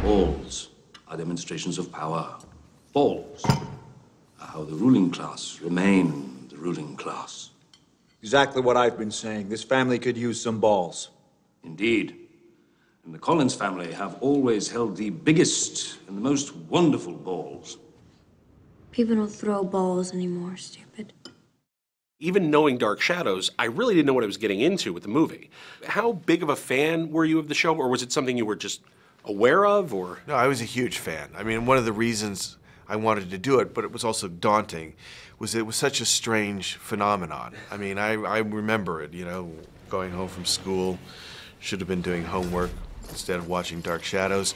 Balls are demonstrations of power. Balls are how the ruling class remain the ruling class. Exactly what I've been saying. This family could use some balls. Indeed. And the Collins family have always held the biggest and the most wonderful balls. People don't throw balls anymore, stupid. Even knowing Dark Shadows, I really didn't know what I was getting into with the movie. How big of a fan were you of the show, or was it something you were just aware of, or? No, I was a huge fan. I mean, one of the reasons I wanted to do it, but it was also daunting, was it was such a strange phenomenon. I mean, I remember it, you know, going home from school, should have been doing homework instead of watching Dark Shadows.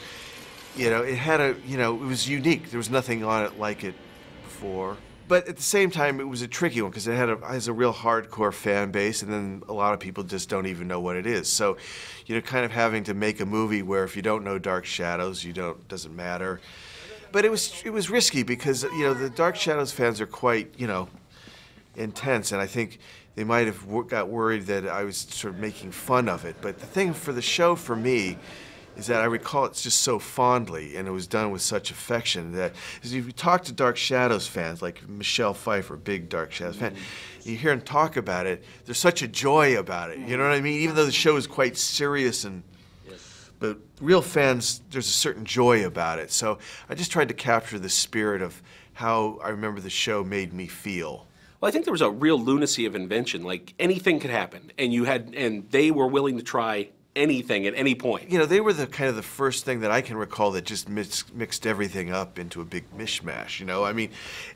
You know, it had it was unique. There was nothing on it like it before. But at the same time, it was a tricky one because it has a real hardcore fan base, and then a lot of people just don't even know what it is. So, you know, kind of having to make a movie where if you don't know Dark Shadows, doesn't matter. But it was risky because, you know, the Dark Shadows fans are quite, you know, intense, and I think they might have got worried that I was sort of making fun of it. But the thing for the show for me is that I recall it just so fondly, and it was done with such affection that, as if you talk to Dark Shadows fans, like Michelle Pfeiffer, big Dark Shadows fan, you hear them talk about it, there's such a joy about it, you know what I mean? Even though the show is quite serious, but real fans, there's a certain joy about it. So I just tried to capture the spirit of how I remember the show made me feel. Well, I think there was a real lunacy of invention, like anything could happen, and they were willing to try anything at any point. You know, they were the kind of the first thing that I can recall that just mixed everything up into a big mishmash, you know? I mean,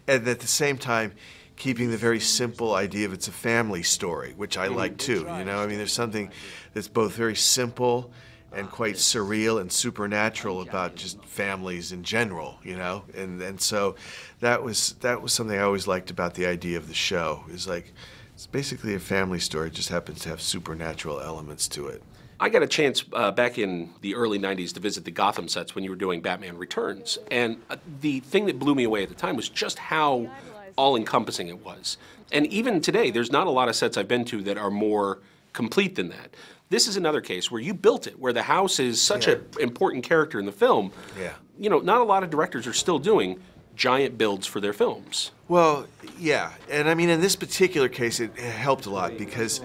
and at the same time, keeping the very simple idea of it's a family story, which I like too, you know? I mean, there's something that's both very simple and quite surreal and supernatural about just families in general, you know? And so that was something I always liked about the idea of the show, is like, it's basically a family story, it just happens to have supernatural elements to it. I got a chance back in the early 90s to visit the Gotham sets when you were doing Batman Returns. And the thing that blew me away at the time was just how all-encompassing it was. And even today, there's not a lot of sets I've been to that are more complete than that. This is another case where you built it, where the house is such an important character in the film. Yeah. You know, not a lot of directors are still doing giant builds for their films. Well, yeah. And I mean, in this particular case, it helped a lot because,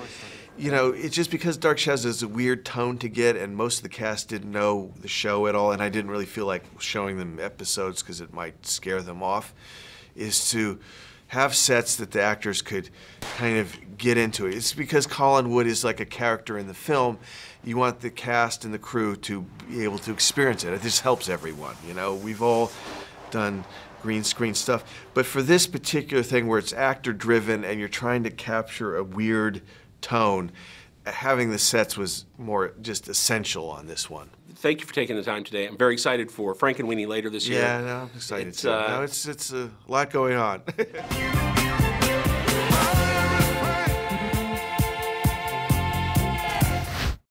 you know, it's just because Dark Shadows is a weird tone to get, and most of the cast didn't know the show at all, and I didn't really feel like showing them episodes because it might scare them off, is to have sets that the actors could kind of get into it. It's because Colin Wood is like a character in the film. You want the cast and the crew to be able to experience it. It just helps everyone, you know? We've all done green screen stuff, but for this particular thing where it's actor-driven and you're trying to capture a weird tone, having the sets was more just essential on this one. Thank you for taking the time today. I'm very excited for Frankenweenie later this year. Yeah, no, I'm excited too. No, it's a lot going on.